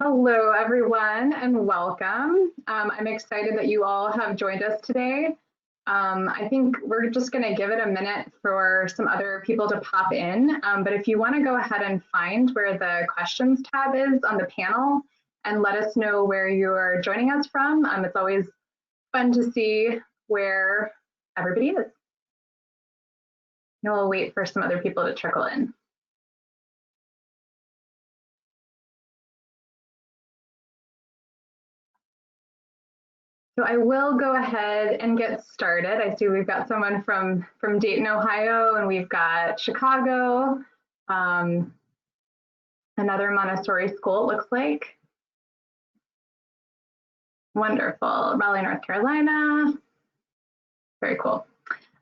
Hello, everyone, and welcome. I'm excited that you all have joined us today. I think we're just going to give it a minute for some other people to pop in. But if you want to go ahead and find where the questions tab is on the panel and let us know where you're joining us from, it's always fun to see where everybody is. And we'll wait for some other people to trickle in. So I will go ahead and get started. I see we've got someone from Dayton, Ohio, and we've got Chicago, another Montessori school, it looks like. Wonderful. Raleigh, North Carolina. Very cool.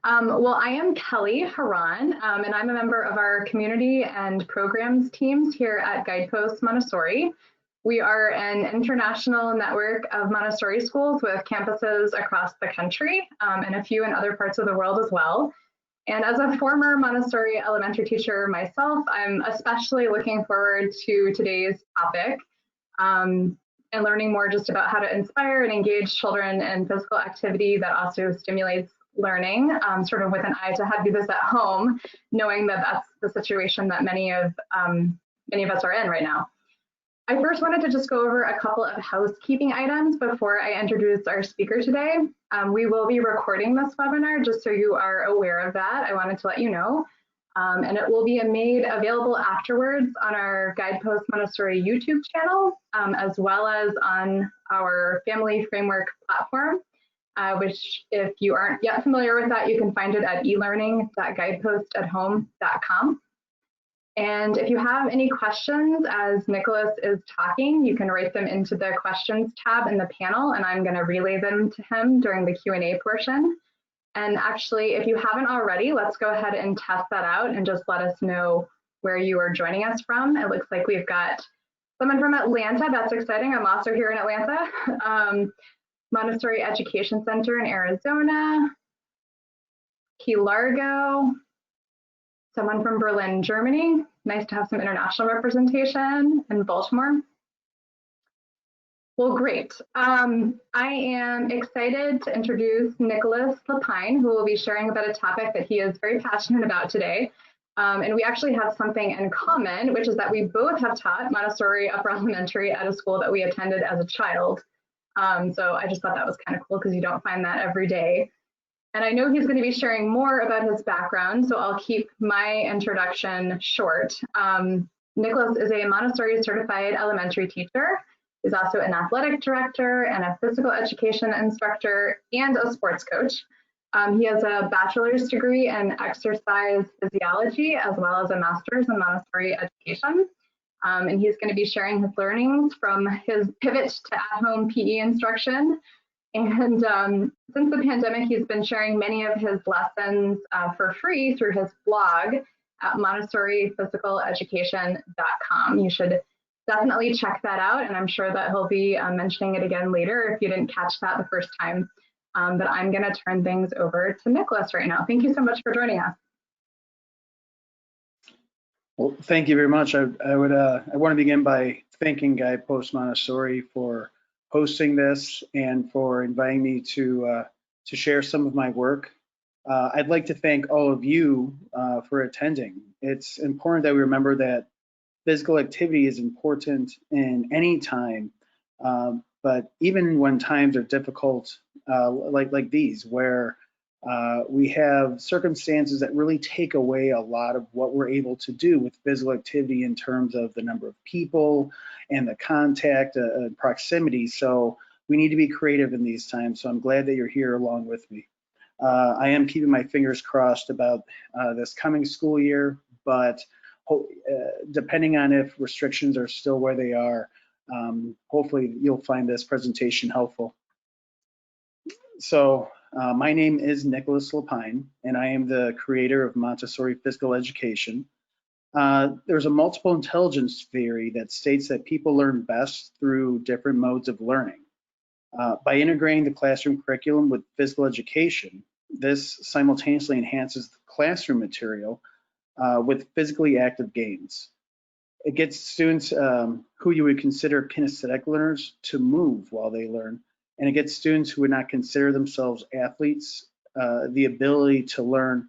Well, I am Kelly Haran, and I'm a member of our community and programs teams here at Guidepost Montessori. We are an international network of Montessori schools with campuses across the country and a few in other parts of the world as well. And as a former Montessori elementary teacher myself, I'm especially looking forward to today's topic and learning more just about how to inspire and engage children in physical activity that also stimulates learning, sort of with an eye to how to do this at home, knowing that that's the situation that many of us are in right now. I first wanted to just go over a couple of housekeeping items before I introduce our speaker today. We will be recording this webinar, just so you are aware of that. I wanted to let you know. And it will be made available afterwards on our Guidepost Montessori YouTube channel, as well as on our Family Framework platform, which if you aren't yet familiar with that, you can find it at elearning.guidepostathome.com. And if you have any questions as Nicolas is talking, you can write them into the questions tab in the panel, and I'm going to relay them to him during the Q&A portion. And actually, if you haven't already, let's go ahead and test that out and just let us know where you are joining us from. It looks like we've got someone from Atlanta. That's exciting. I'm also here in Atlanta. Montessori Education Center in Arizona. Key Largo. Someone from Berlin, Germany. Nice to have some international representation in Baltimore. Well, great. I am excited to introduce Nicolas Lepine, who will be sharing about a topic that he is very passionate about today. And we actually have something in common, which is that we both have taught Montessori upper elementary at a school that we attended as a child. So I just thought that was kind of cool because you don't find that every day. And I know he's going to be sharing more about his background, so I'll keep my introduction short. Nicolas is a Montessori certified elementary teacher. He's also an athletic director and a physical education instructor and a sports coach. He has a bachelor's degree in exercise physiology, as well as a master's in Montessori education. And he's going to be sharing his learnings from his pivot to at-home PE instruction. And since the pandemic, he's been sharing many of his lessons for free through his blog at MontessoriPhysicalEducation.com. You should definitely check that out, and I'm sure that he'll be mentioning it again later if you didn't catch that the first time. But I'm going to turn things over to Nicolas right now. Thank you so much for joining us. Well, thank you very much. I want to begin by thanking Guidepost Montessori for hosting this and for inviting me to share some of my work. I'd like to thank all of you for attending. It's important that we remember that physical activity is important in any time, but even when times are difficult, like these, where we have circumstances that really take away a lot of what we're able to do with physical activity in terms of the number of people and the contact and proximity. So we need to be creative in these times. So I'm glad that you're here along with me. I am keeping my fingers crossed about this coming school year, but depending on if restrictions are still where they are, hopefully you'll find this presentation helpful. So my name is Nicolas Lepine, and I am the creator of Montessori Physical Education. There's a multiple intelligence theory that states that people learn best through different modes of learning. By integrating the classroom curriculum with physical education, this simultaneously enhances the classroom material with physically active games. It gets students who you would consider kinesthetic learners to move while they learn. And it gets students who would not consider themselves athletes the ability to learn.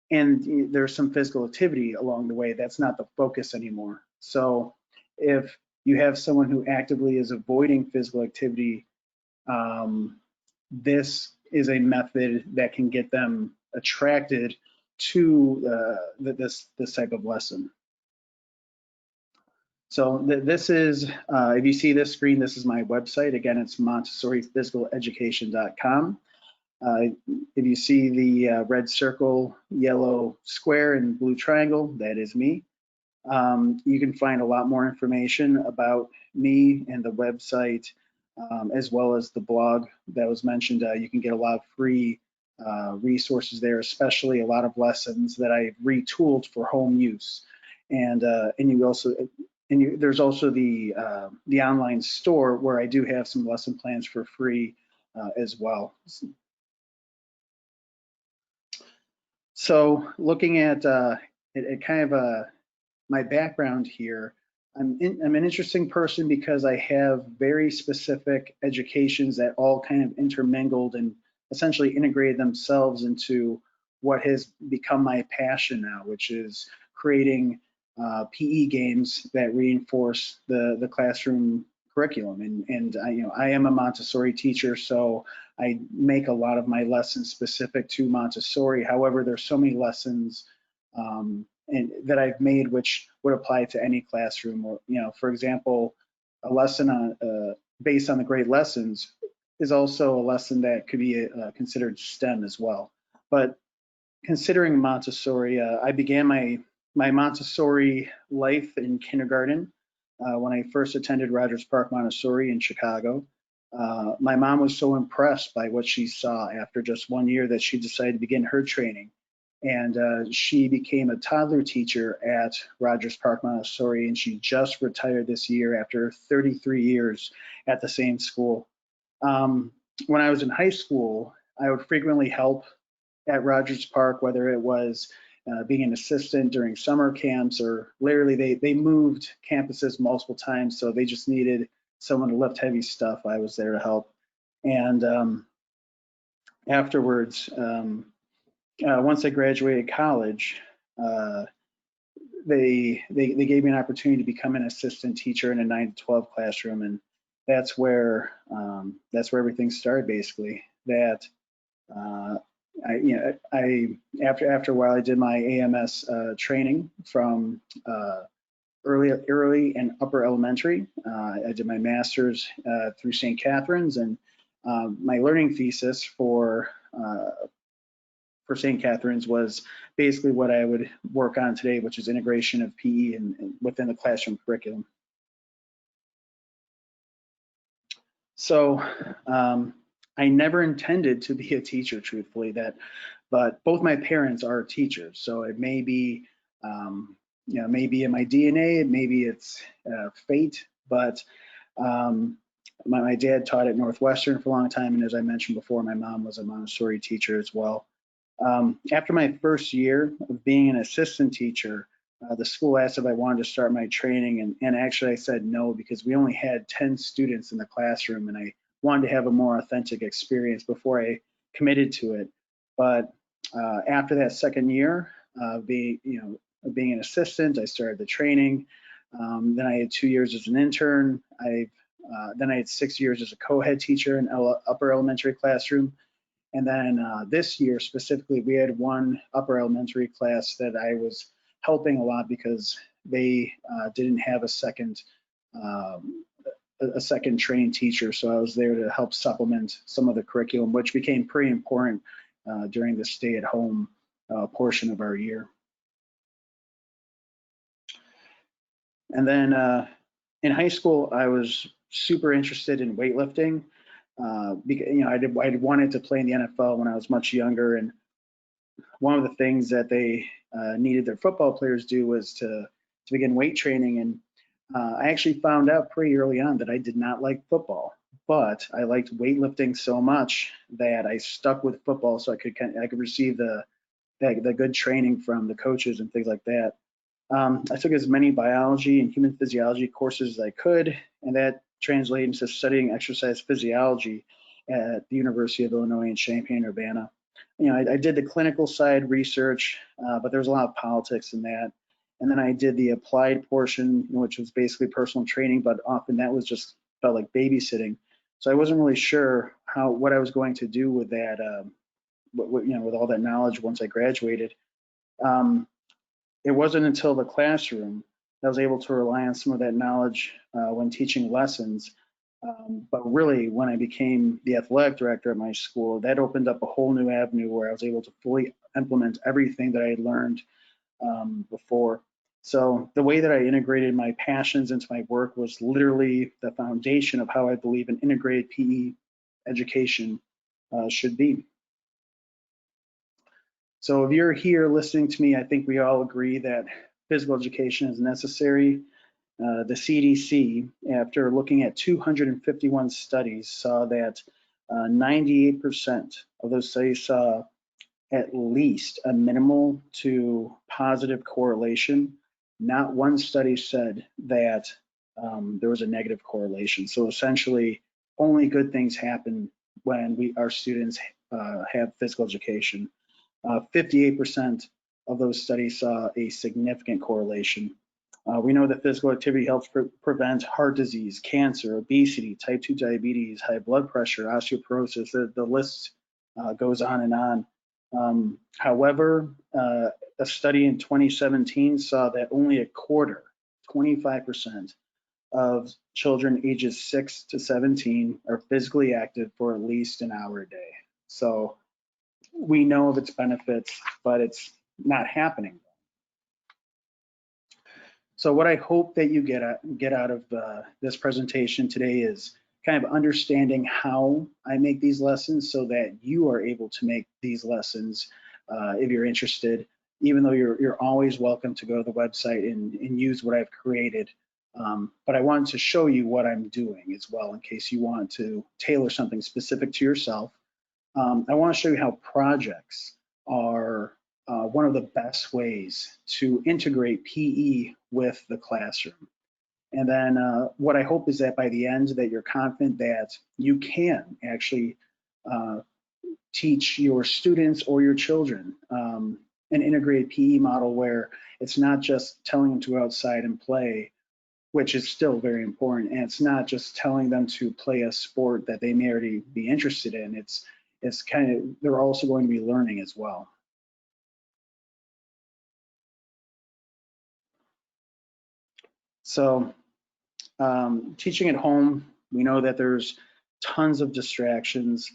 And there's some physical activity along the way. That's not the focus anymore. So if you have someone who actively is avoiding physical activity, this is a method that can get them attracted to this type of lesson. So this is, if you see this screen, this is my website. Again, it's MontessoriPhysicalEducation.com. If you see the red circle, yellow square, and blue triangle, that is me. You can find a lot more information about me and the website, as well as the blog that was mentioned. You can get a lot of free resources there, especially a lot of lessons that I've retooled for home use. And you also, there's also the online store where I do have some lesson plans for free as well. So looking at kind of my background here, I'm an interesting person because I have very specific educations that all kind of intermingled and essentially integrated themselves into what has become my passion now, which is creating PE games that reinforce the classroom curriculum. And I am a Montessori teacher, so I make a lot of my lessons specific to Montessori. However, there's so many lessons and that I've made which would apply to any classroom. Or, for example, a lesson on based on the great lessons is also a lesson that could be considered STEM as well. But considering Montessori, I began my Montessori life in kindergarten when I first attended Rogers Park Montessori in Chicago. My mom was so impressed by what she saw after just 1 year that she decided to begin her training. And she became a toddler teacher at Rogers Park Montessori, and she just retired this year after 33 years at the same school. When I was in high school, I would frequently help at Rogers Park, whether it was being an assistant during summer camps, or literally they moved campuses multiple times, so they just needed someone to lift heavy stuff. I was there to help. And afterwards, once I graduated college, they gave me an opportunity to become an assistant teacher in a 9 to 12 classroom, and that's where everything started basically. That after a while I did my AMS training from early and upper elementary. I did my master's through St. Catherine's, and my learning thesis for St. Catherine's was basically what I would work on today, which is integration of PE and within the classroom curriculum. So I never intended to be a teacher, truthfully, but both my parents are teachers. So it may be, maybe in my DNA, maybe it's fate, but my dad taught at Northwestern for a long time. And as I mentioned before, my mom was a Montessori teacher as well. After my first year of being an assistant teacher, the school asked if I wanted to start my training, and actually I said no, because we only had 10 students in the classroom, and I wanted to have a more authentic experience before I committed to it. But after that second year, being an assistant, I started the training. Then I had 2 years as an intern. Then I had 6 years as a co-head teacher in upper elementary classroom. And then this year specifically, we had one upper elementary class that I was helping a lot because they didn't have a second trained teacher. So I was there to help supplement some of the curriculum, which became pretty important during the stay-at-home portion of our year. And then in high school, I was super interested in weightlifting. Because, I wanted to play in the NFL when I was much younger, and one of the things that they needed their football players do was to begin weight training. And I actually found out pretty early on that I did not like football, but I liked weightlifting so much that I stuck with football so I could receive the good training from the coaches and things like that. I took as many biology and human physiology courses as I could, and that translated into studying exercise physiology at the University of Illinois in Champaign, Urbana. I did the clinical side research, but there was a lot of politics in that. And then I did the applied portion, which was basically personal training, but often that was just felt like babysitting. So I wasn't really sure what I was going to do with that, with all that knowledge once I graduated. It wasn't until the classroom that I was able to rely on some of that knowledge when teaching lessons. But really, when I became the athletic director at my school, that opened up a whole new avenue where I was able to fully implement everything that I had learned before. So the way that I integrated my passions into my work was literally the foundation of how I believe an integrated PE education should be. So if you're here listening to me, I think we all agree that physical education is necessary. The CDC, after looking at 251 studies, saw that 98% of those studies saw at least a minimal to positive correlation. Not one study said that there was a negative correlation. So essentially, only good things happen when our students have physical education. 58% of those studies saw a significant correlation. We know that physical activity helps prevent heart disease, cancer, obesity, type 2 diabetes, high blood pressure, osteoporosis. The list goes on and on. However, a study in 2017 saw that only a quarter, 25% of children ages 6 to 17 are physically active for at least an hour a day. So we know of its benefits, but it's not happening. So what I hope that you get out of this presentation today is kind of understanding how I make these lessons so that you are able to make these lessons if you're interested, even though you're always welcome to go to the website and use what I've created. But I wanted to show you what I'm doing as well in case you want to tailor something specific to yourself. I want to show you how projects are one of the best ways to integrate PE with the classroom. And then what I hope is that by the end that you're confident that you can actually teach your students or your children an integrated PE model where it's not just telling them to go outside and play, which is still very important. And it's not just telling them to play a sport that they may already be interested in. It's kind of, they're also going to be learning as well. So teaching at home, we know that there's tons of distractions.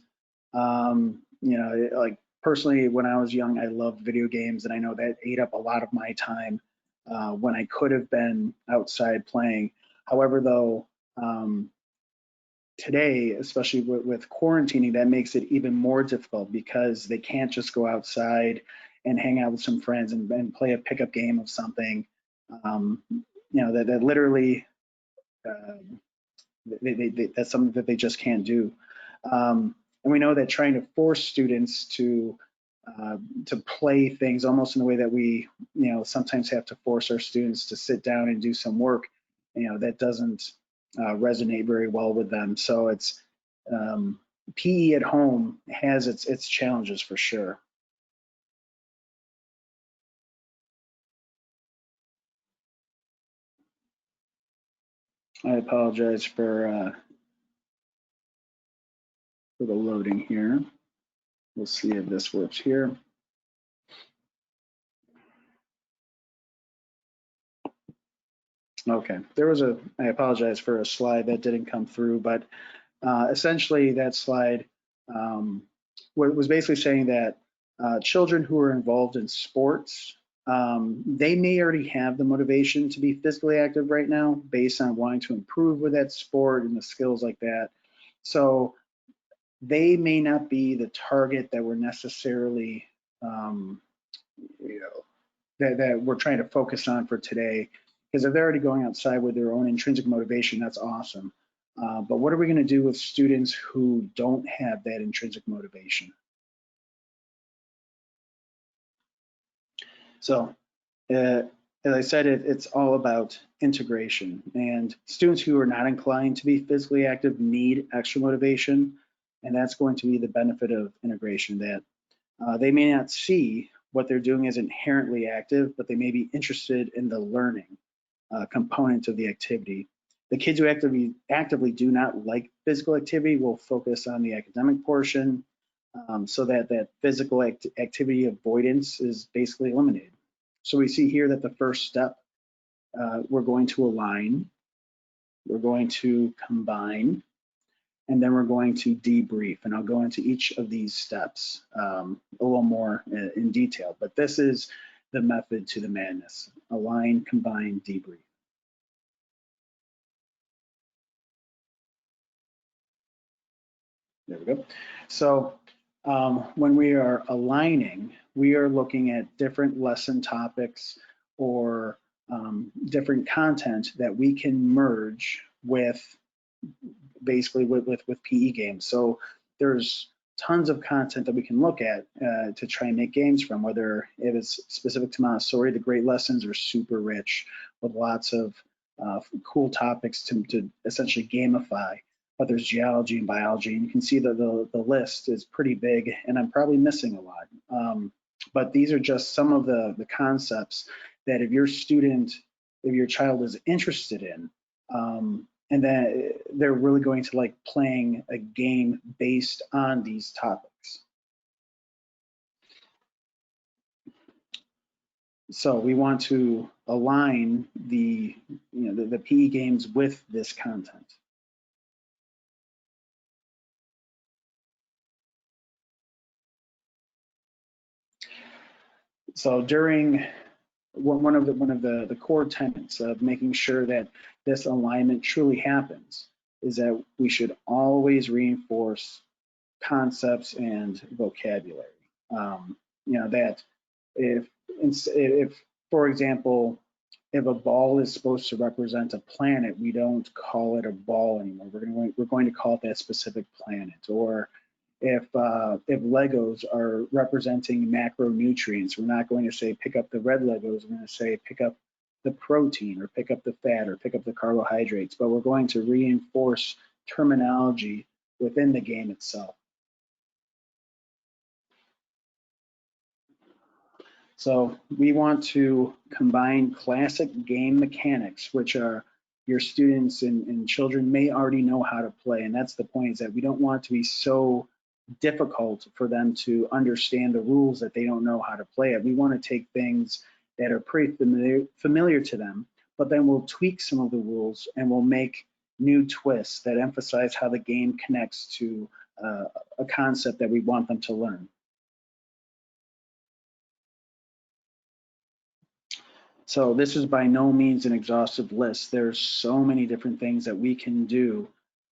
Like personally, when I was young, I loved video games, and I know that ate up a lot of my time when I could have been outside playing. However, though, today, especially with quarantining, that makes it even more difficult because they can't just go outside and hang out with some friends and play a pickup game of something. That literally that's something that they just can't do. And we know that trying to force students to play things almost in the way that we sometimes have to force our students to sit down and do some work, that doesn't resonate very well with them. So it's PE at home has its challenges for sure. I apologize for the loading here. We'll see if this works here. Okay, I apologize for a slide that didn't come through, but essentially that slide was basically saying that children who are involved in sports, they may already have the motivation to be physically active right now based on wanting to improve with that sport and the skills like that. So they may not be the target that we're necessarily, that we're trying to focus on for today. Because if they're already going outside with their own intrinsic motivation, that's awesome. But what are we going to do with students who don't have that intrinsic motivation? So as I said, it's all about integration, and students who are not inclined to be physically active need extra motivation, and that's going to be the benefit of integration, that they may not see what they're doing as inherently active, but they may be interested in the learning component of the activity. The kids who actively do not like physical activity will focus on the academic portion, so that physical activity avoidance is basically eliminated. So we see here that the first step, we're going to align, we're going to combine, and then we're going to debrief. And I'll go into each of these steps a little more in detail, but this is the method to the madness: align, combine, debrief. There we go. So when we are aligning, we are looking at different lesson topics or different content that we can merge with, basically with PE games. So there's tons of content that we can look at to try and make games from, whether it is specific to Montessori. The great lessons are super rich with lots of cool topics to essentially gamify. But there's geology and biology, and you can see that the list is pretty big, and I'm probably missing a lot. But these are just some of the concepts that if your child is interested in, and then they're really going to like playing a game based on these topics. So we want to align the PE games with this content. So during one of the core tenets of making sure that this alignment truly happens is that we should always reinforce concepts and vocabulary. That if, for example, if a ball is supposed to represent a planet, we don't call it a ball anymore. We're going to call it that specific planet. Or if Legos are representing macronutrients, we're not going to say pick up the red Legos. We're going to say pick up the protein, or pick up the fat, or pick up the carbohydrates. But we're going to reinforce terminology within the game itself. So we want to combine classic game mechanics, which are your students and children may already know how to play. And that's the point, is that we don't want it to be so difficult for them to understand the rules that they don't know how to play it. We want to take things that are pretty familiar to them, but then we'll tweak some of the rules and we'll make new twists that emphasize how the game connects to a concept that we want them to learn. So this is by no means an exhaustive list. There's so many different things that we can do,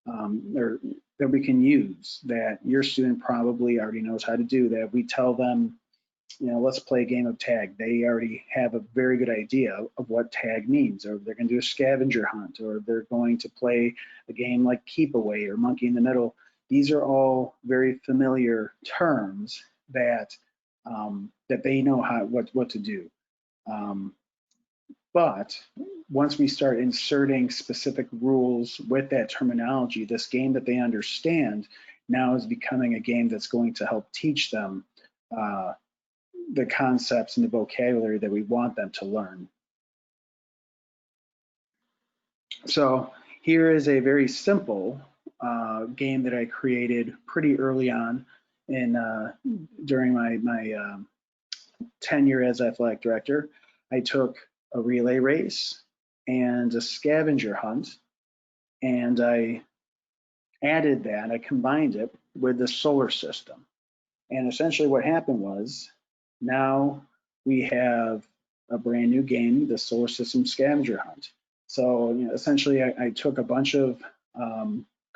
or that we can use, that your student probably already knows how to do. That we tell them, let's play a game of tag, they already have a very good idea of what tag means. Or they're going to do a scavenger hunt, or they're going to play a game like keep away or monkey in the middle. These are all very familiar terms that that they know what to do. But once we start inserting specific rules with that terminology, this game that they understand now is becoming a game that's going to help teach them the concepts and the vocabulary that we want them to learn. So here is a very simple game that I created pretty early on during my tenure as athletic director. I took a relay race and a scavenger hunt, and I added that, I combined it with the solar system. And essentially what happened was, now we have a brand new game, the solar system scavenger hunt. So essentially I took a bunch of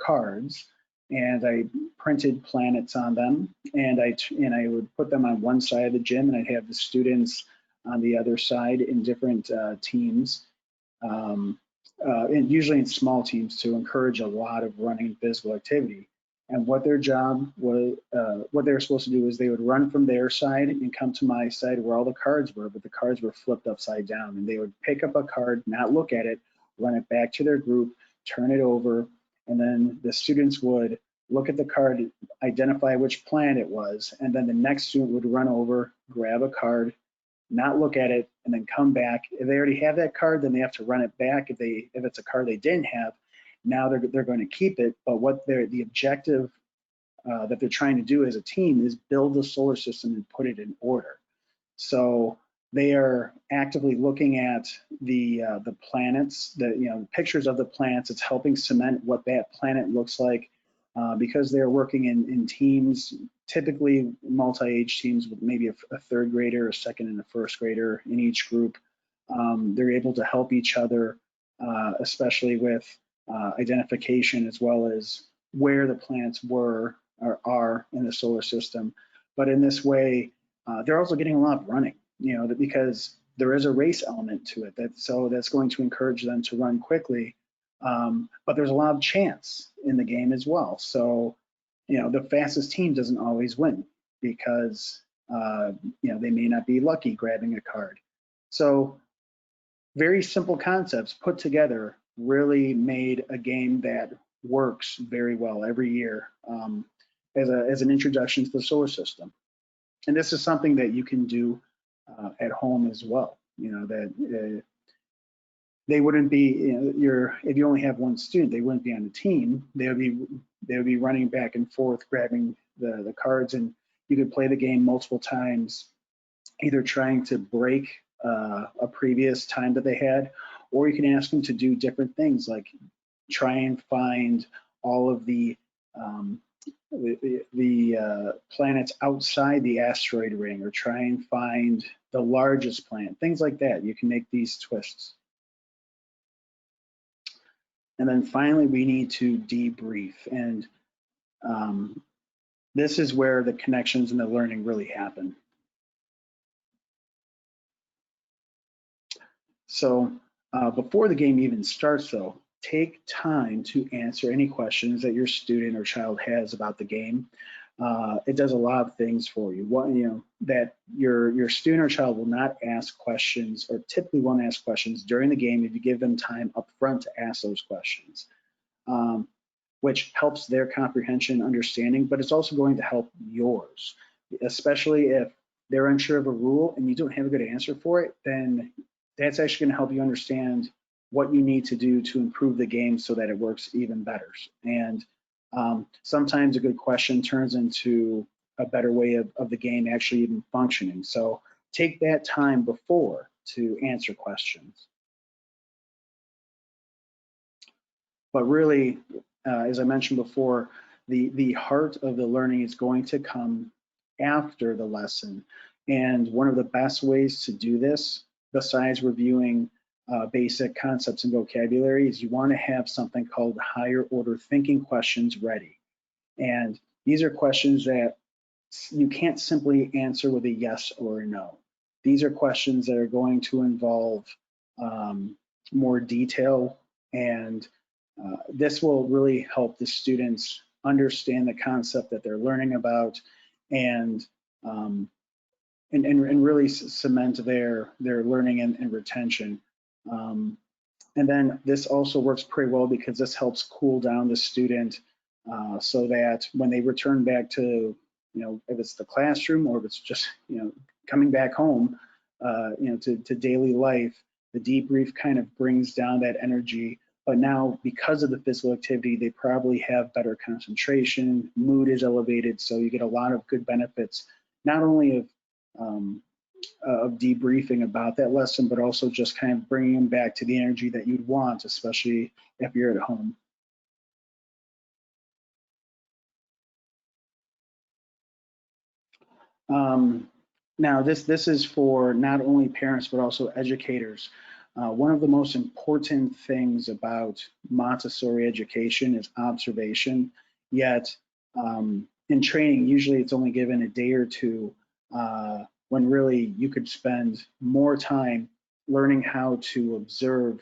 cards and I printed planets on them, and I would put them on one side of the gym, and I'd have the students on the other side in different teams, and usually in small teams to encourage a lot of running physical activity. And what their job was, what they were supposed to do is they would run from their side and come to my side where all the cards were, but the cards were flipped upside down. And they would pick up a card, not look at it, run it back to their group, turn it over, and then the students would look at the card, identify which planet it was, and then the next student would run over, grab a card, not look at it, and then come back. If they already have that card, then they have to run it back. If it's a card they didn't have, now they're going to keep it. But what the objective that they're trying to do as a team is build the solar system and put it in order. So they are actively looking at the planets, the pictures of the planets. It's helping cement what that planet looks like because they're working in teams, typically multi-age teams with maybe a third grader, a second and a first grader in each group. They're able to help each other, especially with identification as well as where the planets were or are in the solar system. But in this way, they're also getting a lot of running, because there is a race element to it. So that's going to encourage them to run quickly. But there's a lot of chance in the game as well. So, the fastest team doesn't always win because, they may not be lucky grabbing a card. So very simple concepts put together really made a game that works very well every year as an introduction to the solar system. And this is something that you can do at home as well. That they wouldn't be, if you only have one student, they wouldn't be on the team. They would be running back and forth, grabbing the cards, and you could play the game multiple times, either trying to break a previous time that they had, or you can ask them to do different things, like try and find all of the planets outside the asteroid ring, or try and find the largest planet, things like that. You can make these twists. And then finally, we need to debrief. And this is where the connections and the learning really happen. So before the game even starts, though, take time to answer any questions that your student or child has about the game. It does a lot of things for you. That your student or child will not ask questions, or typically won't ask questions during the game if you give them time up front to ask those questions, which helps their comprehension and understanding, but it's also going to help yours, especially if they're unsure of a rule and you don't have a good answer for it. Then that's actually going to help you understand what you need to do to improve the game so that it works even better. And sometimes a good question turns into a better way of the game actually even functioning. So take that time before to answer questions. But really, as I mentioned before, the heart of the learning is going to come after the lesson. And one of the best ways to do this, besides reviewing basic concepts and vocabulary, is you want to have something called higher order thinking questions ready. And these are questions that you can't simply answer with a yes or a no. These are questions that are going to involve more detail, and this will really help the students understand the concept that they're learning about, and really cement their learning and retention. And then this also works pretty well because this helps cool down the student so that when they return back to, if it's the classroom or if it's just, coming back home, to daily life, the debrief kind of brings down that energy. But now, because of the physical activity, they probably have better concentration, mood is elevated, so you get a lot of good benefits, not only of debriefing about that lesson, but also just kind of bringing them back to the energy that you'd want, especially if you're at home. Now, this is for not only parents, but also educators. One of the most important things about Montessori education is observation, yet in training, usually it's only given a day or two, when really you could spend more time learning how to observe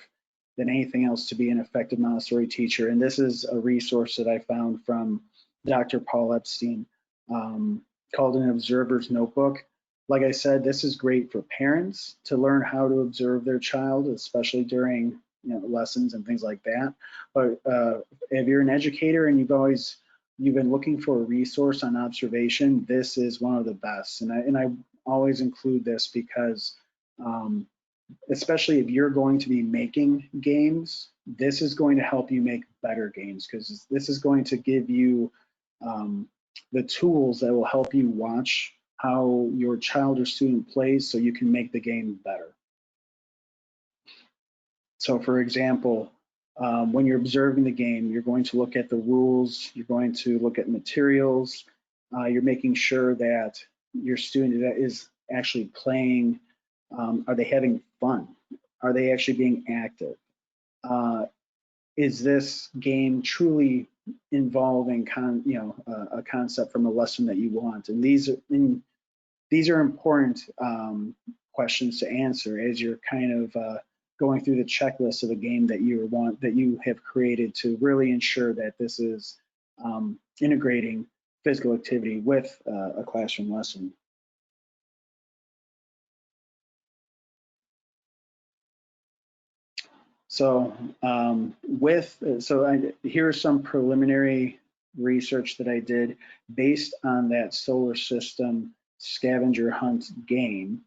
than anything else to be an effective Montessori teacher. And this is a resource that I found from Dr. Paul Epstein, called an observer's notebook. Like I said, this is great for parents to learn how to observe their child, especially during lessons and things like that. But if you're an educator and you've been looking for a resource on observation, this is one of the best. And I always include this because especially if you're going to be making games, this is going to help you make better games, because this is going to give you the tools that will help you watch how your child or student plays so you can make the game better. So for example, when you're observing the game, you're going to look at the rules, you're going to look at materials, you're making sure that your student that is actually playing, are they having fun? Are they actually being active? Is this game truly involving a concept from a lesson that you want? And these are important questions to answer as you're kind of going through the checklist of the game that you have created to really ensure that this is integrating physical activity with a classroom lesson. So here's some preliminary research that I did based on that solar system scavenger hunt game.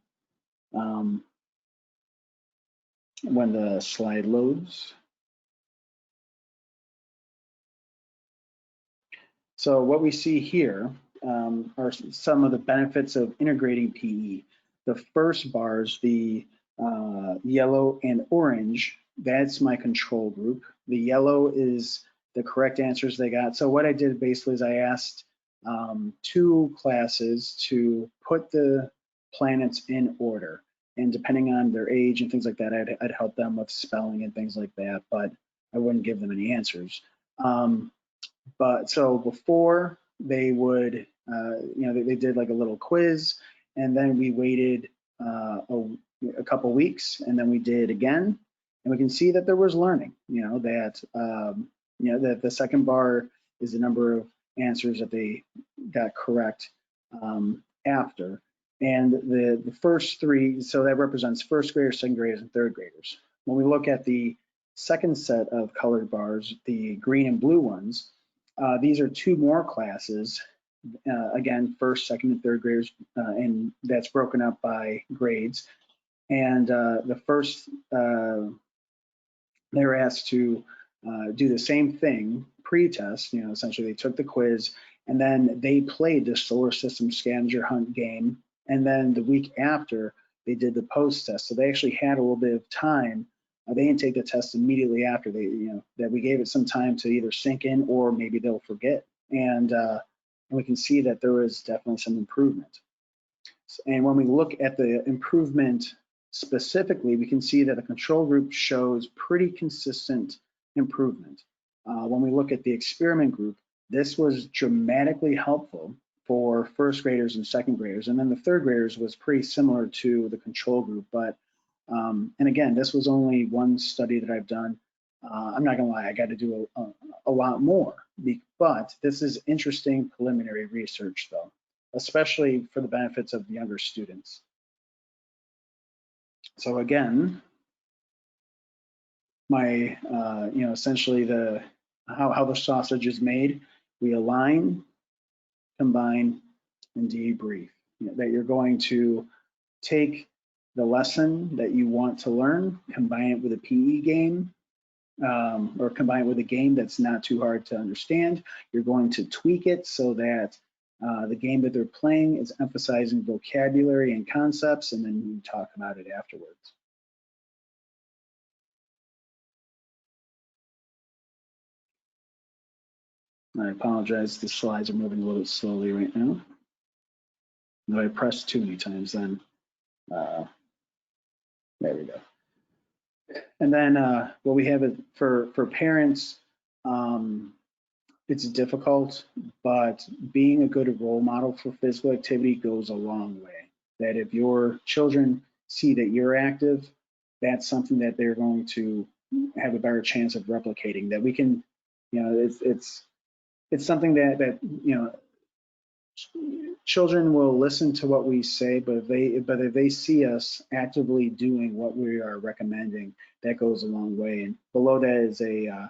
When the slide loads. So what we see here are some of the benefits of integrating PE. The first bars, the yellow and orange, that's my control group. The yellow is the correct answers they got. So what I did basically is I asked 2 classes to put the planets in order. And depending on their age and things like that, I'd help them with spelling and things like that, but I wouldn't give them any answers. But so before they would, they did like a little quiz, and then we waited a couple weeks, and then we did again, and we can see that there was learning. That the second bar is the number of answers that they got correct after. And the first 3, so that represents first graders, second graders, and third graders. When we look at the second set of colored bars, the green and blue ones, these are 2 more classes. Again, first, second, and third graders, and that's broken up by grades. And the first, they were asked to do the same thing pre-test. Essentially they took the quiz and then they played the solar system scavenger hunt game. And then the week after, they did the post-test. So they actually had a little bit of time. They didn't take the test immediately after. That we gave it some time to either sink in or maybe they'll forget. And we can see that there was definitely some improvement. And when we look at the improvement specifically, we can see that the control group shows pretty consistent improvement. When we look at the experiment group, this was dramatically helpful for first graders and second graders, and then the third graders was pretty similar to the control group. But and again, this was only one study that I've done. I'm not gonna lie, I got to do a lot more, but this is interesting preliminary research though, especially for the benefits of younger students. So again, my essentially how the sausage is made. We align, combine, and debrief. That you're going to take the lesson that you want to learn, combine it with a PE game, or combine it with a game that's not too hard to understand. You're going to tweak it so that the game that they're playing is emphasizing vocabulary and concepts, and then you talk about it afterwards. I apologize, the slides are moving a little slowly right now. If I press too many times, then there we go. And then what we have for parents, it's difficult, but being a good role model for physical activity goes a long way. That if your children see that you're active, that's something that they're going to have a better chance of replicating. That we can, it's it's something that you know, children will listen to what we say, but if they see us actively doing what we are recommending, that goes a long way. And below that is a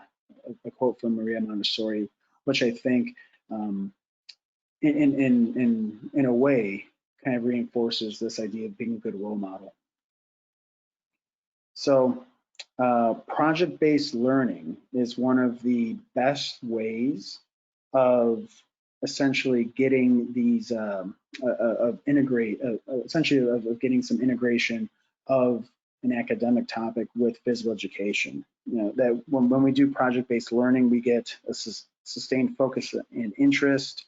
quote from Maria Montessori, which I think in a way kind of reinforces this idea of being a good role model. So project-based learning is one of the best ways of essentially getting these essentially of getting some integration of an academic topic with physical education. You know, that when we do project-based learning, we get a sustained focus and interest.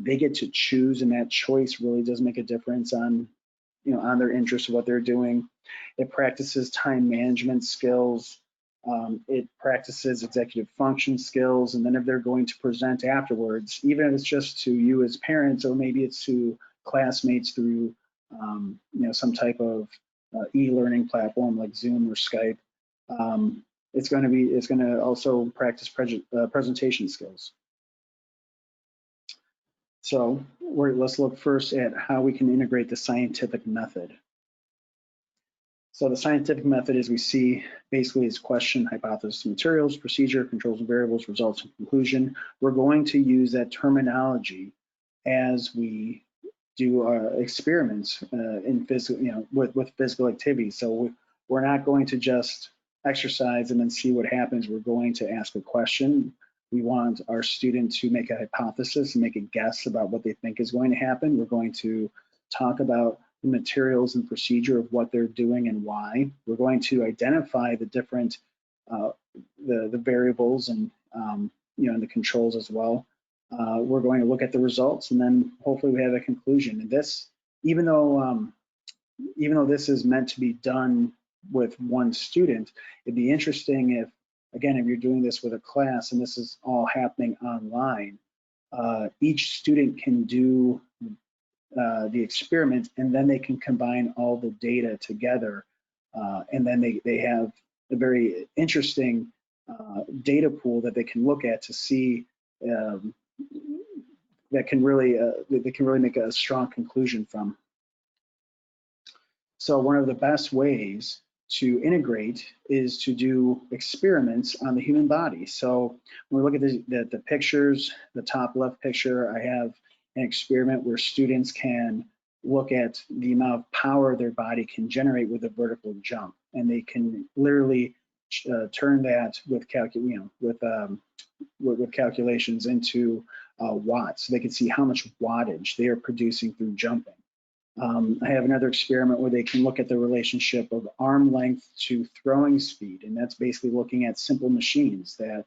They get to choose, and that choice really does make a difference on, you know, on their interest of what they're doing. It practices time management skills. It practices executive function skills, and then if they're going to present afterwards, even if it's just to you as parents, or maybe it's to classmates through you know, some type of e-learning platform like Zoom or Skype, it's going to also practice presentation skills. So let's look first at how we can integrate the scientific method. So the scientific method, as we see, basically is question, hypothesis, materials, procedure, controls and variables, results, and conclusion. We're going to use that terminology as we do our experiments in physical, you know, with physical activity. So we're not going to just exercise and then see what happens. We're going to ask a question. We want our student to make a hypothesis and make a guess about what they think is going to happen. We're going to talk about the materials and procedure of what they're doing and why. We're going to identify the different the variables and you know, and the controls as well. We're going to look at the results, and then hopefully we have a conclusion. And this, even though this is meant to be done with one student, it'd be interesting if, again, if you're doing this with a class and this is all happening online, each student can do the experiment, and then they can combine all the data together, and then they have a very interesting data pool that they can look at to see that can really make a strong conclusion from. So one of the best ways to integrate is to do experiments on the human body. So when we look at the pictures, the top left picture, I have an experiment where students can look at the amount of power their body can generate with a vertical jump, and they can literally turn that with calculations into watts. So they can see how much wattage they are producing through jumping. I have another experiment where they can look at the relationship of arm length to throwing speed, and that's basically looking at simple machines that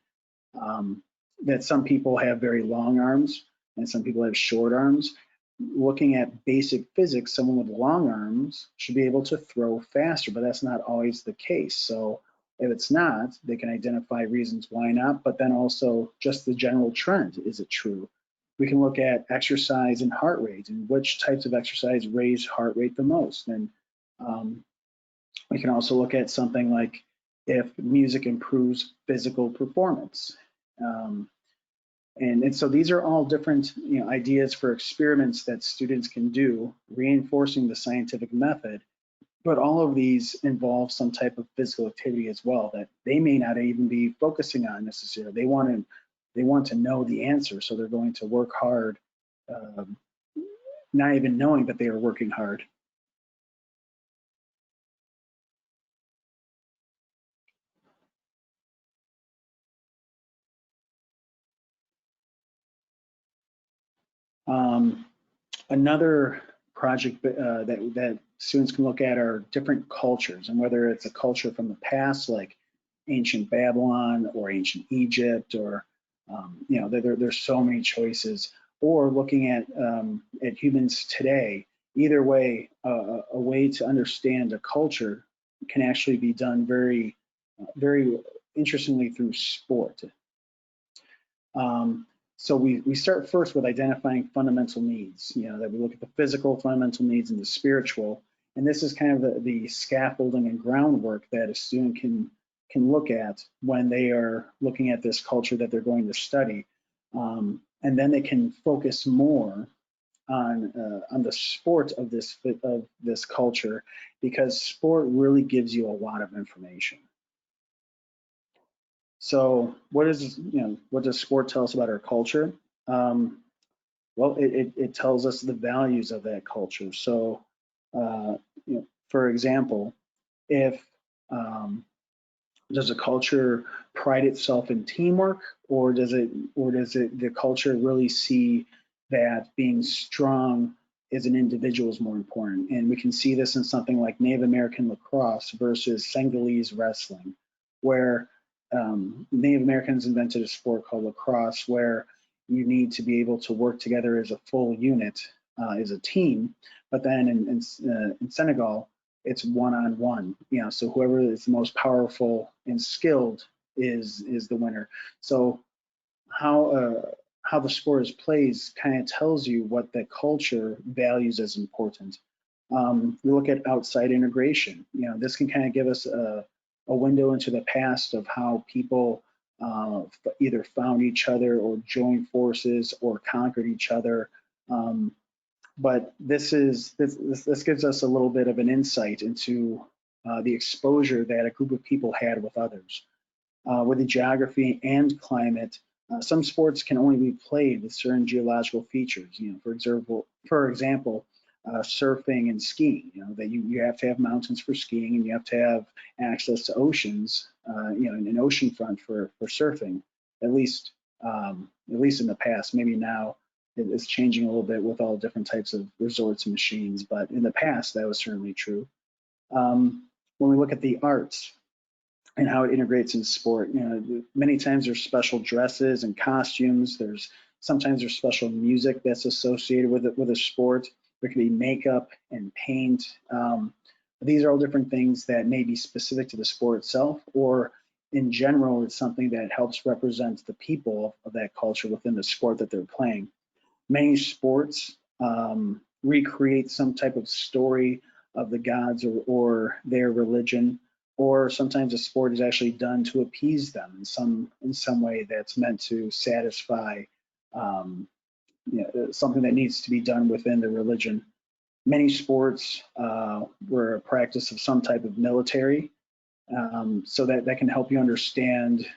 some people have very long arms and some people have short arms. Looking at basic physics, someone with long arms should be able to throw faster, but that's not always the case. So if it's not, they can identify reasons why not, but then also just the general trend. Is it true? We can look at exercise and heart rate, and which types of exercise raise heart rate the most. And we can also look at something like if music improves physical performance. And so these are all different, you know, ideas for experiments that students can do, reinforcing the scientific method. But all of these involve some type of physical activity as well that they may not even be focusing on necessarily. They want to know the answer, so they're going to work hard, not even knowing that they are working hard. Another project that students can look at are different cultures, and whether it's a culture from the past, like ancient Babylon or ancient Egypt, or you know, there's so many choices, or looking at humans today. Either way, a way to understand a culture can actually be done very, very interestingly through sport. So we start first with identifying fundamental needs, you know, that we look at the physical fundamental needs and the spiritual. And this is kind of the scaffolding and groundwork that a student can look at when they are looking at this culture that they're going to study. And then they can focus more on the sport of this culture, because sport really gives you a lot of information. So what does sport tell us about our culture? Well, it tells us the values of that culture. So, for example, if does a culture pride itself in teamwork, or does the culture really see that being strong as an individual is more important? And we can see this in something like Native American lacrosse versus Senegalese wrestling, where Native Americans invented a sport called lacrosse, where you need to be able to work together as a full unit, as a team. But then in Senegal, it's one-on-one, so whoever is the most powerful and skilled is the winner. So how the sport is played kind of tells you what the culture values as important. We look at outside integration. This can kind of give us a window into the past of how people either found each other or joined forces or conquered each other. But this gives us a little bit of an insight into the exposure that a group of people had with others. With the geography and climate, some sports can only be played with certain geological features. For example, surfing and skiing. That you have to have mountains for skiing, and you have to have access to oceans. An oceanfront for surfing. At least in the past. Maybe now it's changing a little bit with all different types of resorts and machines, but in the past that was certainly true. When we look at the arts and how it integrates in sport, many times there's special dresses and costumes. Sometimes there's special music that's associated with a sport. There can be makeup and paint. These are all different things that may be specific to the sport itself, or in general, it's something that helps represent the people of that culture within the sport that they're playing. Many sports recreate some type of story of the gods or their religion, or sometimes a sport is actually done to appease them in some way that's meant to satisfy something that needs to be done within the religion. Many sports were a practice of some type of military, so that can help you understand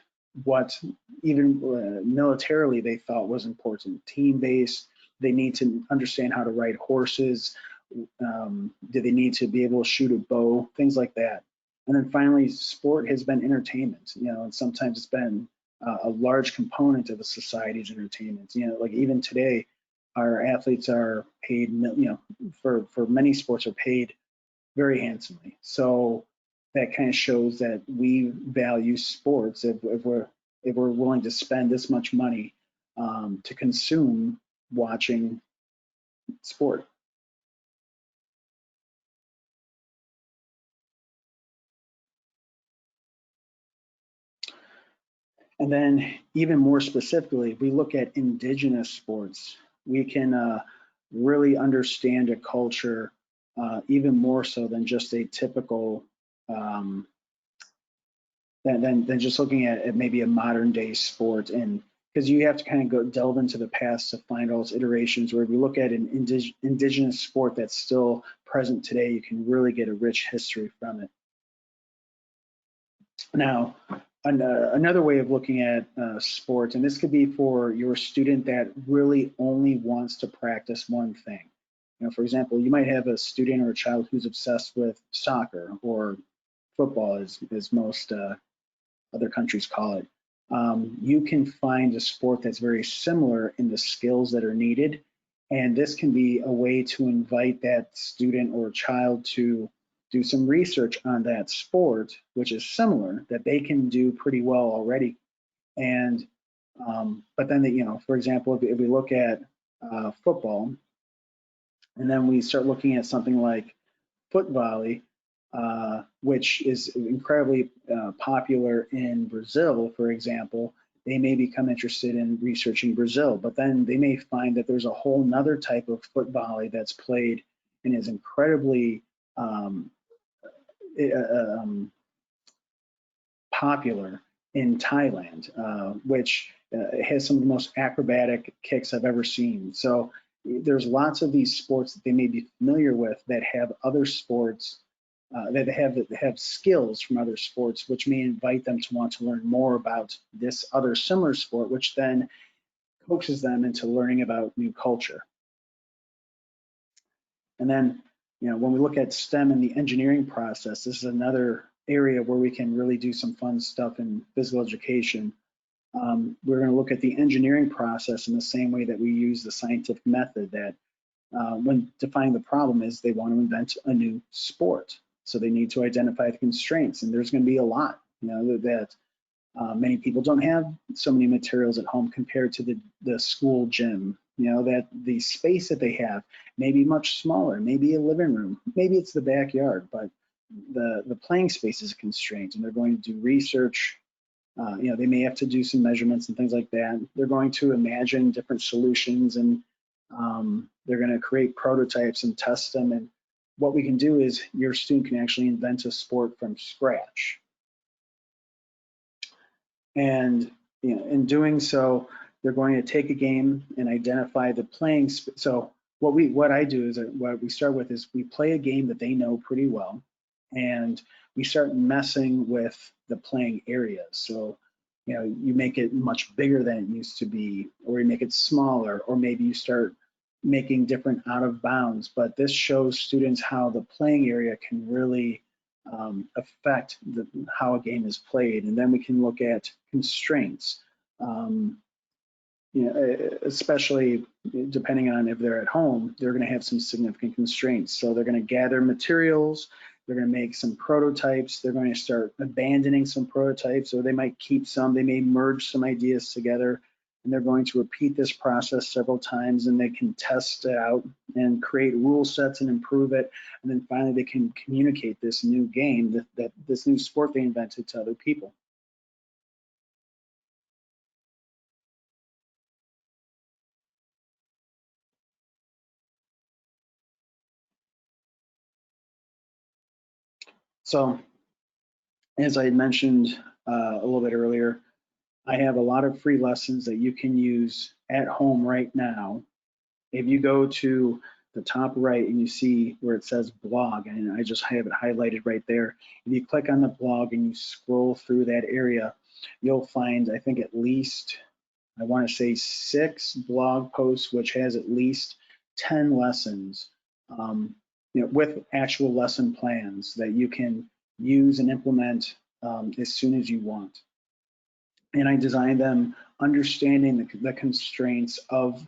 what even militarily they thought was important. Team-based, they need to understand how to ride horses. Do they need to be able to shoot a bow? Things like that. And then finally, sport has been entertainment, and sometimes it's been a large component of a society's entertainment. Like even today, our athletes are paid, for many sports are paid very handsomely. So that kind of shows that we value sports if we're willing to spend this much money to consume watching sport. And then even more specifically, if we look at indigenous sports, we can really understand a culture even more so than just a typical than just looking at maybe a modern day sport. And because you have to kind of delve into the past to find all its iterations, where if you look at an indigenous sport that's still present today, you can really get a rich history from it. Now, another way of looking at sport, and this could be for your student that really only wants to practice one thing. For example, you might have a student or a child who's obsessed with soccer or football, as most other countries call it. You can find a sport that's very similar in the skills that are needed, and this can be a way to invite that student or child to do some research on that sport, which is similar, that they can do pretty well already. And but then, for example, if we look at football, and then we start looking at something like foot volley, which is incredibly popular in Brazil, for example, they may become interested in researching Brazil, but then they may find that there's a whole nother type of foot volley that's played and is incredibly popular in Thailand, which has some of the most acrobatic kicks I've ever seen. So there's lots of these sports that they may be familiar with that have other sports that have skills from other sports, which may invite them to want to learn more about this other similar sport, which then coaxes them into learning about new culture. And then, when we look at STEM and the engineering process, this is another area where we can really do some fun stuff in physical education. We're going to look at the engineering process in the same way that we use the scientific method, that when defining the problem is they want to invent a new sport. So they need to identify the constraints, and there's going to be a lot, that many people don't have so many materials at home compared to the school gym, that the space that they have may be much smaller, maybe a living room, maybe it's the backyard, but the playing space is a constraint, and they're going to do research. They may have to do some measurements and things like that. They're going to imagine different solutions, and they're going to create prototypes and test them. And what we can do is your student can actually invent a sport from scratch. And in doing so, they're going to take a game and identify the playing. So what I do is what we start with is we play a game that they know pretty well, and we start messing with the playing areas. So you make it much bigger than it used to be, or you make it smaller, or maybe you start making different out of bounds. But this shows students how the playing area can really affect how a game is played. And then we can look at constraints, especially depending on if they're at home, they're going to have some significant constraints. So they're going to gather materials, they're going to make some prototypes, they're going to start abandoning some prototypes, or they might keep some, they may merge some ideas together, and they're going to repeat this process several times, and they can test it out and create rule sets and improve it. And then finally they can communicate this new game, that this new sport they invented, to other people. So as I had mentioned a little bit earlier, I have a lot of free lessons that you can use at home right now. If you go to the top right and you see where it says blog, and I just have it highlighted right there, if you click on the blog and you scroll through that area, you'll find, I think, at least, I want to say 6 blog posts, which has at least 10 lessons, with actual lesson plans that you can use and implement as soon as you want. And I designed them understanding the constraints of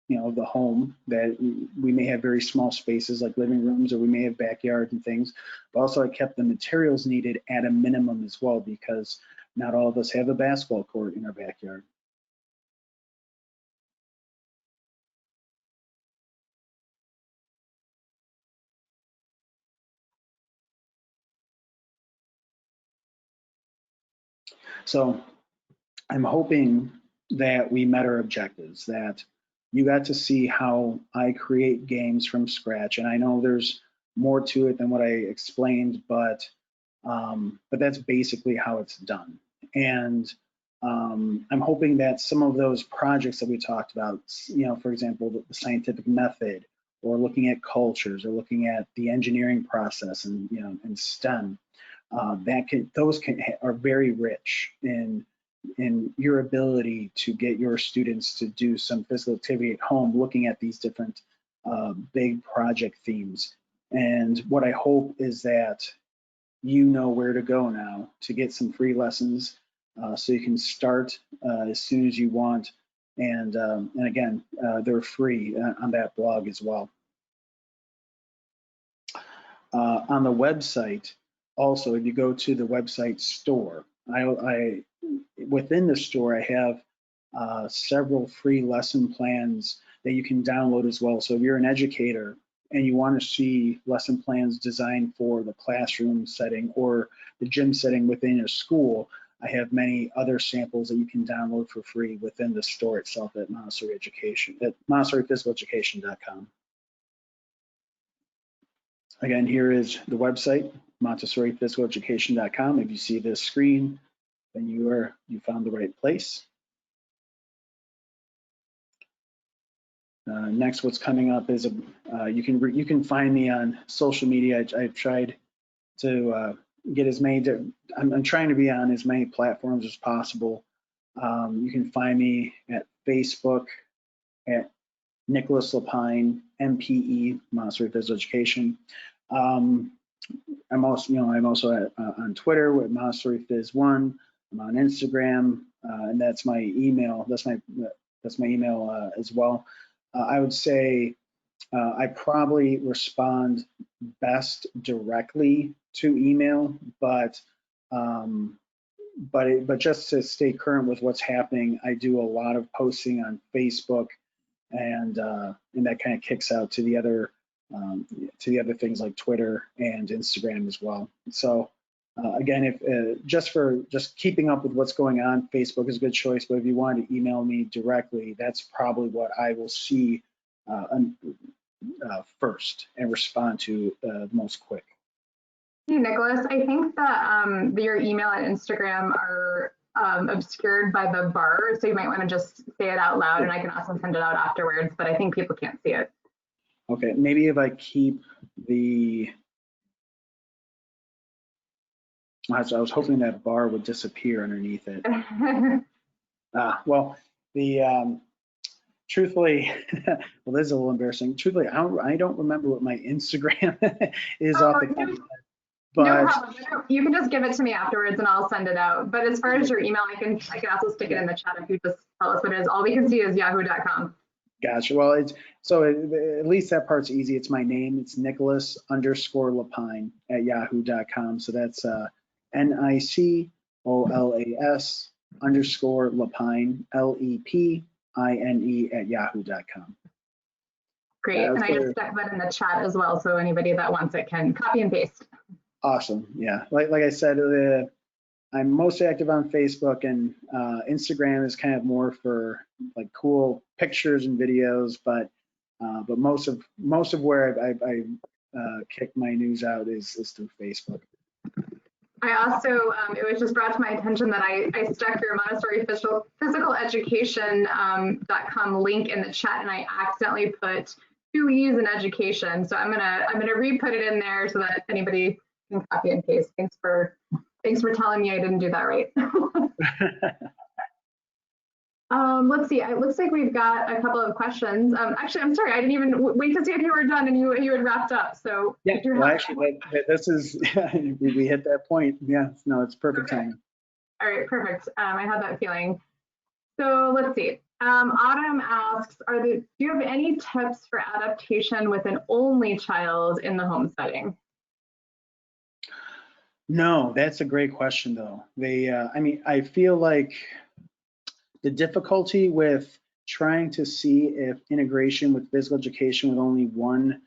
the home, that we may have very small spaces like living rooms, or we may have backyards and things, but also I kept the materials needed at a minimum as well, because not all of us have a basketball court in our backyard. So I'm hoping that we met our objectives, that you got to see how I create games from scratch. And I know there's more to it than what I explained, but that's basically how it's done. And I'm hoping that some of those projects that we talked about, for example, the scientific method, or looking at cultures, or looking at the engineering process, and and STEM, those are very rich in your ability to get your students to do some physical activity at home, looking at these different big project themes. And what I hope is that you know where to go now to get some free lessons, so you can start as soon as you want. And again, they're free on that blog as well. On the website, also, if you go to the website store, within the store, I have several free lesson plans that you can download as well. So if you're an educator and you want to see lesson plans designed for the classroom setting or the gym setting within a school, I have many other samples that you can download for free within the store itself at Montessori Education, at MontessoriPhysicaLeducation.com. Again, here is the website, MontessoriPhysicaLeducation.com. If you see this screen, then you found the right place. Next, what's coming up is you can find me on social media. I've tried to get as many. I'm trying to be on as many platforms as possible. You can find me at Facebook at Nicolas Lepine, MPE, Montessori Physical Education. I'm also on Twitter with Montessori Phys1. I'm on Instagram, and that's my email. That's my email as well. I would say I probably respond best directly to email, but just to stay current with what's happening, I do a lot of posting on Facebook, and that kind of kicks out to the other things like Twitter and Instagram as well. So again, if just keeping up with what's going on, Facebook is a good choice. But if you want to email me directly, that's probably what I will see first and respond to most quick. Hey, Nicholas, I think that your email and Instagram are obscured by the bar, so you might want to just say it out loud, and I can also send it out afterwards, but I think people can't see it. Okay, maybe if I keep the, I was hoping that bar would disappear underneath it. Well, truthfully, well, this is a little embarrassing. Truthfully, I don't remember what my Instagram is off the top of my head. But no problem. You can just give it to me afterwards and I'll send it out. But as far as your email, I can also stick it in the chat if you just tell us what it is. All we can see is yahoo.com. Gotcha. Well, at least that part's easy. It's my name. It's Nicolas_Lepine at yahoo.com. So that's NICOLAS_Lepine, LEPINE at yahoo.com. Great. And I just stuck that in the chat as well, so anybody that wants it can copy and paste. Awesome. Yeah. Like I said, I'm most active on Facebook, and Instagram is kind of more for like cool pictures and videos, but most of where I kick my news out is through Facebook. I also, it was just brought to my attention that I stuck your Montessori Physical Education.com link in the chat, and I accidentally put 2 E's in education. So I'm gonna re-put it in there so that anybody can copy and paste. Thanks for telling me I didn't do that right. Let's see. It looks like we've got a couple of questions. Actually, I'm sorry. I didn't even wait to see if you were done and you had wrapped up. So yeah, well, actually, this is we hit that point. Yeah, no, it's perfect time. All right, perfect. I had that feeling. So let's see. Autumn asks, do you have any tips for adaptation with an only child in the home setting? No, that's a great question though. I mean, I feel like the difficulty with trying to see if integration with physical education with only one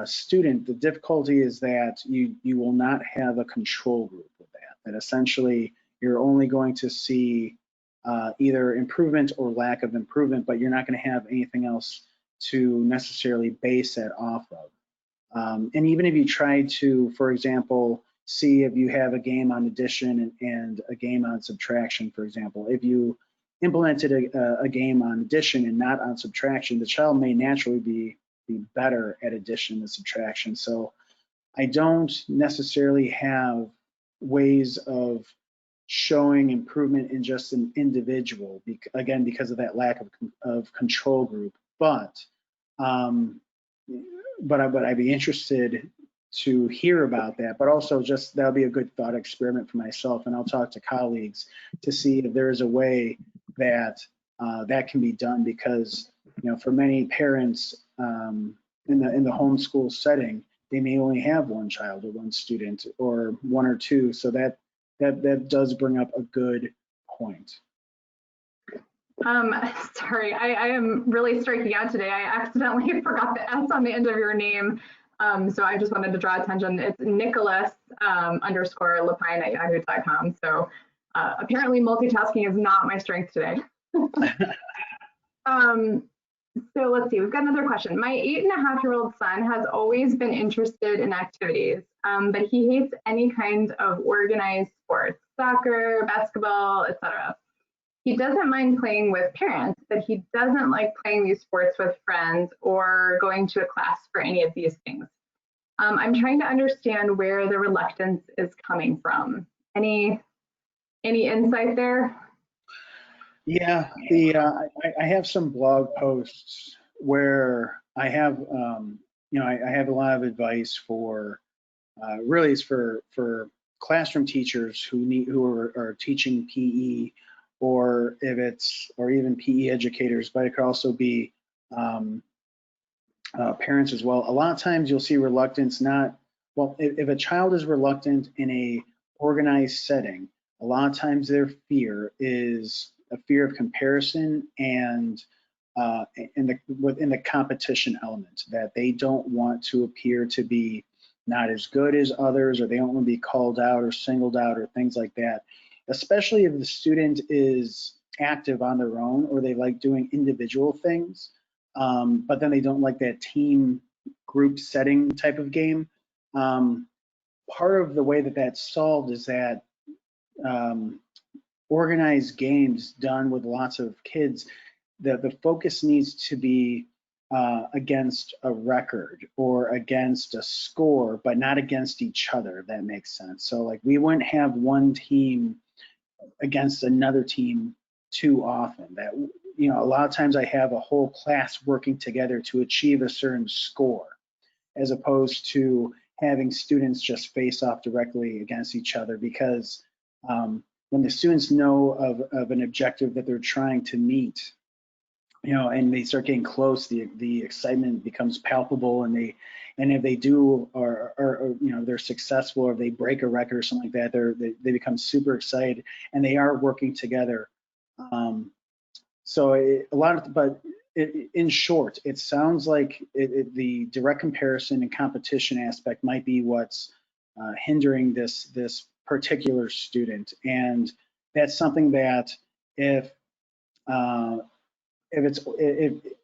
student, the difficulty is that you will not have a control group with that. That essentially you're only going to see either improvement or lack of improvement, but you're not going to have anything else to necessarily base that off of. And even if you try to, for example, see if you have a game on addition and a game on subtraction, for example, if you implemented a game on addition and not on subtraction, the child may naturally be better at addition than subtraction. So I don't necessarily have ways of showing improvement in just an individual, again, because of that lack of control group. But I'd be interested to hear about that, but also just that'll be a good thought experiment for myself, and I'll talk to colleagues to see if there is a way that that can be done, because for many parents in the homeschool setting, they may only have one child or one student or one or two, so that does bring up a good point. Sorry, I am really striking out today. I accidentally forgot the S on the end of your name. So I just wanted to draw attention. It's Nicolas _Lepine at yahoo.com. So apparently multitasking is not my strength today. So let's see, we've got another question. My 8.5-year-old son has always been interested in activities, but he hates any kind of organized sports. soccer, basketball, etc. He doesn't mind playing with parents, but he doesn't like playing these sports with friends or going to a class for any of these things. I'm trying to understand where the reluctance is coming from. Any insight there? Yeah, I have some blog posts where I have I have a lot of advice for really it's for classroom teachers who are teaching PE, or if it's or even PE educators, but it could also be parents as well. A lot of times you'll see reluctance if a child is reluctant in a organized setting, a lot of times their fear is a fear of comparison and within the competition element, that they don't want to appear to be not as good as others, or they don't want to be called out or singled out or things like that. Especially if the student is active on their own or they like doing individual things, but then they don't like that team group setting type of game. Part of the way that that's solved is that organized games done with lots of kids, the focus needs to be against a record or against a score, but not against each other, if that makes sense. So like we wouldn't have one team against another team too often. That, you know, a lot of times I have a whole class working together to achieve a certain score, as opposed to having students just face off directly against each other, because when the students know of an objective that they're trying to meet, you know, and they start getting close, the excitement becomes palpable, and if they do or you know, they're successful, or they break a record or something like that, they become super excited, and they are working together. So in short, it sounds like the direct comparison and competition aspect might be what's hindering this particular student, and that's something that if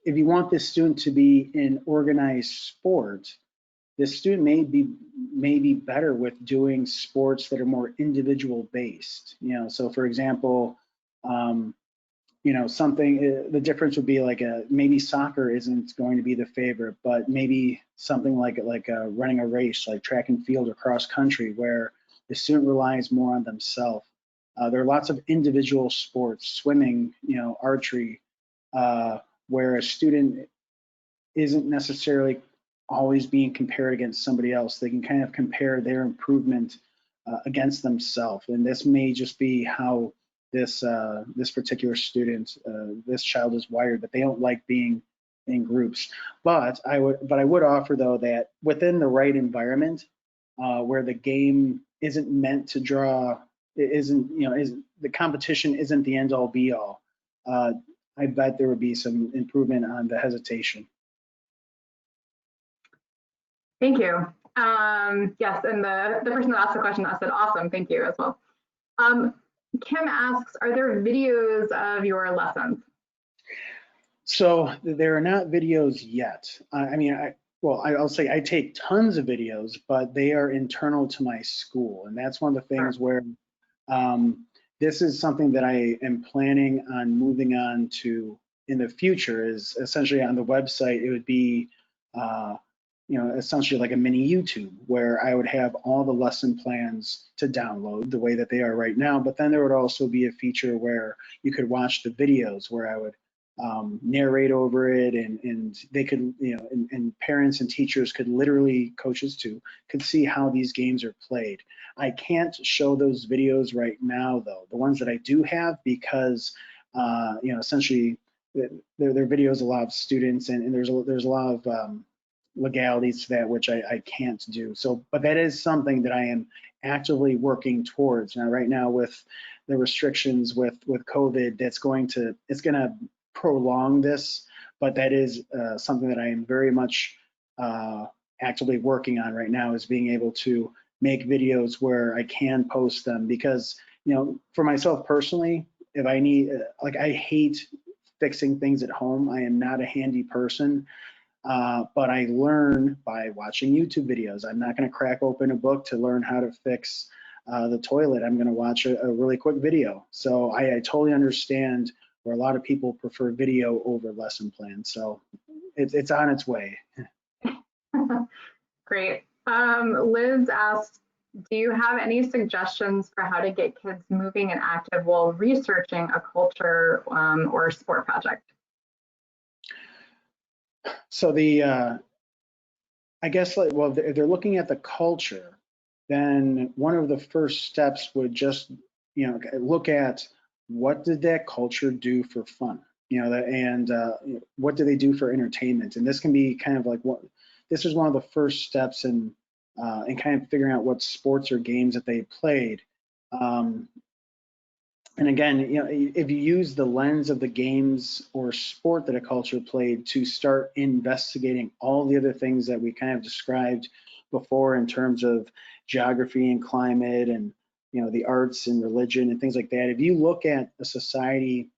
you want this student to be in organized sport, this student may be better with doing sports that are more individual based. You know, so for example, you know, the difference would be like maybe soccer isn't going to be the favorite, but maybe something like running a race, like track and field or cross country, where the student relies more on themselves. There are lots of individual sports, swimming, you know, archery, where a student isn't necessarily always being compared against somebody else. They can kind of compare their improvement against themselves, and this may just be how this particular student, this child is wired, that they don't like being in groups. But I would offer though that within the right environment, where the game isn't meant to draw, the competition isn't the end all be all. I bet there would be some improvement on the hesitation. Thank you. Yes, and the person that asked the question, I said, awesome, thank you as well. Kim asks, are there videos of your lessons? So there are not videos yet. I'll say I take tons of videos, but they are internal to my school. And that's one of the things where this is something that I am planning on moving on to in the future, is essentially on the website. It would be, essentially like a mini YouTube, where I would have all the lesson plans to download the way that they are right now. But then there would also be a feature where you could watch the videos, where I would narrate over it, and they could, and parents and teachers could literally, coaches too, could see how these games are played. I can't show those videos right now though, the ones that I do have, because essentially they're videos a lot of students, and there's a lot of legalities to that, which I can't do. So, but that is something that I am actively working towards. Now, right now with the restrictions with COVID, it's going to prolong this, but that is something that I am very much actively working on right now, is being able to make videos where I can post them, because, for myself personally, if I need, I hate fixing things at home. I am not a handy person. But I learn by watching YouTube videos. I'm not going to crack open a book to learn how to fix the toilet, I'm going to watch a really quick video. So I totally understand where a lot of people prefer video over lesson plans. So it's on its way. Great. Liz asks, do you have any suggestions for how to get kids moving and active while researching a culture or sport project? So I guess, well, if they're looking at the culture, then one of the first steps would just, look at what did that culture do for fun, and what do they do for entertainment? And this can be kind of like this is one of the first steps in kind of figuring out what sports or games that they played. And again, if you use the lens of the games or sport that a culture played to start investigating all the other things that we kind of described before in terms of geography and climate and the arts and religion and things like that, if you look at a society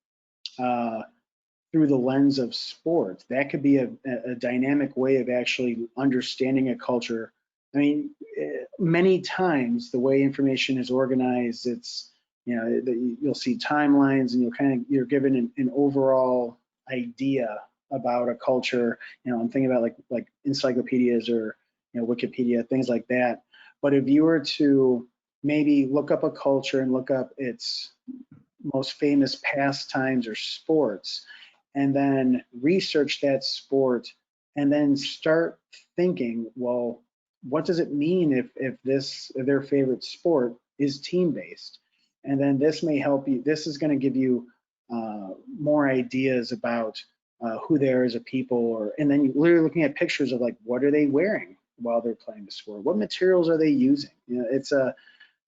through the lens of sport, that could be a dynamic way of actually understanding a culture. I mean, many times the way information is organized, it's you'll see timelines and you're given an overall idea about a culture. I'm thinking about like encyclopedias or Wikipedia, things like that. But if you were to maybe look up a culture and look up its most famous pastimes or sports, and then research that sport, and then start thinking, well, what does it mean if their favorite sport is team-based? And then this may help you. This is going to give you more ideas about who they are as a people, and then you're literally looking at pictures of like, what are they wearing while they're playing the sport? What materials are they using? It's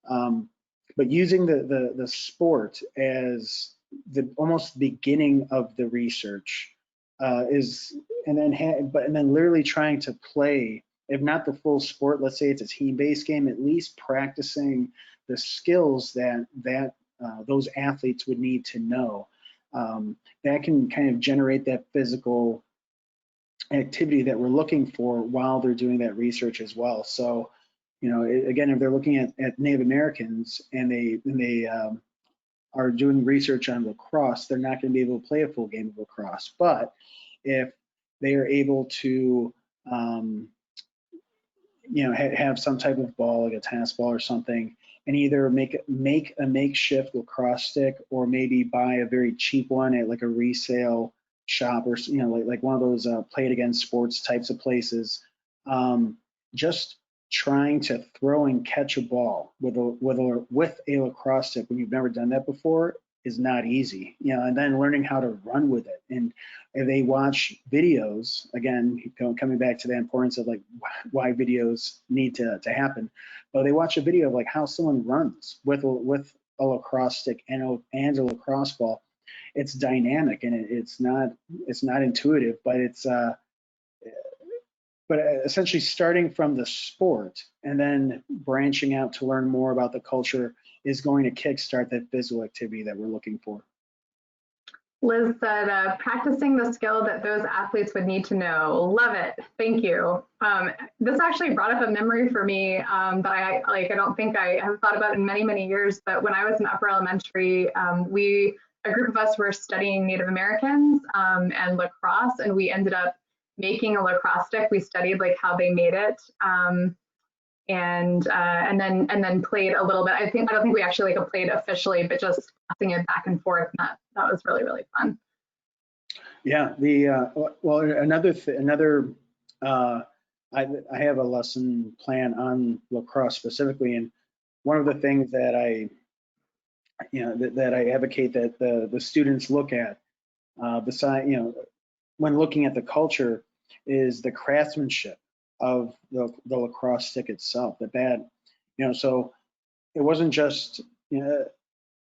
but using the sport as the almost beginning of the research and then literally trying to play, if not the full sport, let's say it's a team-based game, at least practicing the skills that those athletes would need to know. That can kind of generate that physical activity that we're looking for while they're doing that research as well. So, again, if they're looking at Native Americans and they are doing research on lacrosse, they're not going to be able to play a full game of lacrosse. But if they are able to have some type of ball, like a tennis ball or something, and either make a makeshift lacrosse stick, or maybe buy a very cheap one at like a resale shop, or like one of those play it again sports types of places. Just trying to throw and catch a ball with a lacrosse stick when you've never done that before is not easy, and then learning how to run with it. And if they watch videos, again, coming back to the importance of like why videos need to happen, but they watch a video of like how someone runs with a lacrosse stick and a lacrosse ball. It's dynamic and it's not intuitive, but it's but essentially starting from the sport and then branching out to learn more about the culture is going to kickstart that physical activity that we're looking for. Liz said, practicing the skill that those athletes would need to know. Love it. Thank you. This actually brought up a memory for me that I don't think I have thought about in many, many years. But when I was in upper elementary, a group of us were studying Native Americans and lacrosse, and we ended up making a lacrosse stick. We studied like how they made it, and then played a little bit. I don't think we actually like played officially, but just passing it back and forth. And that was really, really fun. Yeah. Well, I have a lesson plan on lacrosse specifically, and one of the things that I advocate that the students look at, when looking at the culture, is the craftsmanship of the lacrosse stick itself. So it wasn't just,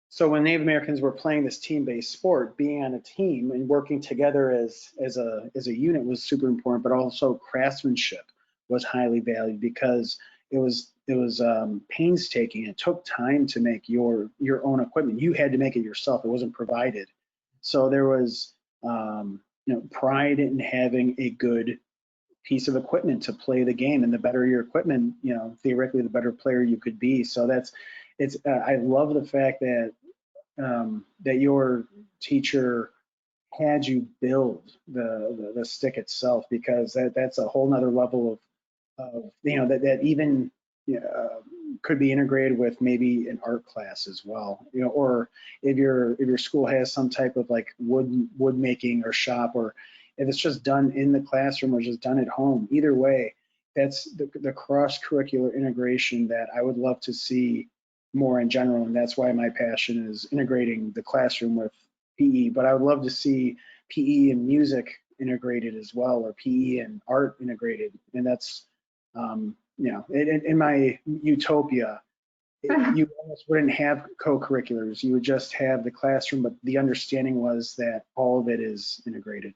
so when Native Americans were playing this team-based sport, being on a team and working together as a unit was super important, but also craftsmanship was highly valued because it was painstaking. It took time to make your own equipment. You had to make it yourself. It wasn't provided. So there was pride in having a good piece of equipment to play the game, and the better your equipment, theoretically, the better player you could be. So it's I love the fact that that your teacher had you build the stick itself, because that's a whole nother level of that even could be integrated with maybe an art class as well, or if your school has some type of like wood making or shop, or if it's just done in the classroom or just done at home. Either way, that's the cross-curricular integration that I would love to see more in general, and that's why my passion is integrating the classroom with PE. But I would love to see PE and music integrated as well, or PE and art integrated. And that's in my utopia, you almost wouldn't have co-curriculars. You would just have the classroom, but the understanding was that all of it is integrated.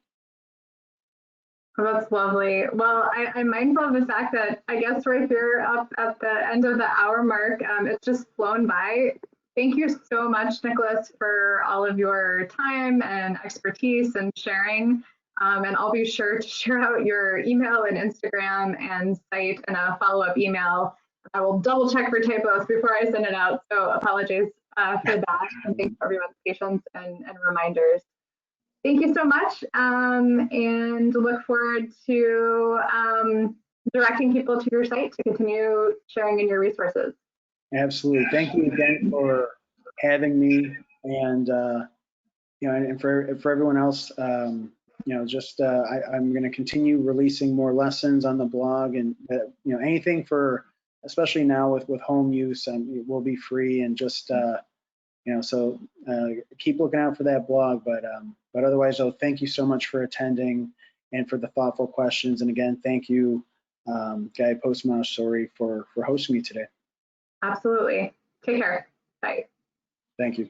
Oh, that's lovely. Well, I'm mindful of the fact that I guess right here up at the end of the hour mark, it's just flown by. Thank you so much, Nicolas, for all of your time and expertise and sharing. And I'll be sure to share out your email and Instagram and site in a follow-up email. I will double check for typos before I send it out. So apologies for that. And thanks for everyone's patience and reminders. Thank you so much, and look forward to directing people to your site to continue sharing in your resources. Absolutely. Thank you again for having me, and and for everyone else. I'm going to continue releasing more lessons on the blog, and anything for, especially now with home use, it will be free, and just so keep looking out for that blog. But otherwise, though, thank you so much for attending and for the thoughtful questions. And again, thank you, Guy Post Montessori, for hosting me today. Absolutely. Take care. Bye. Thank you.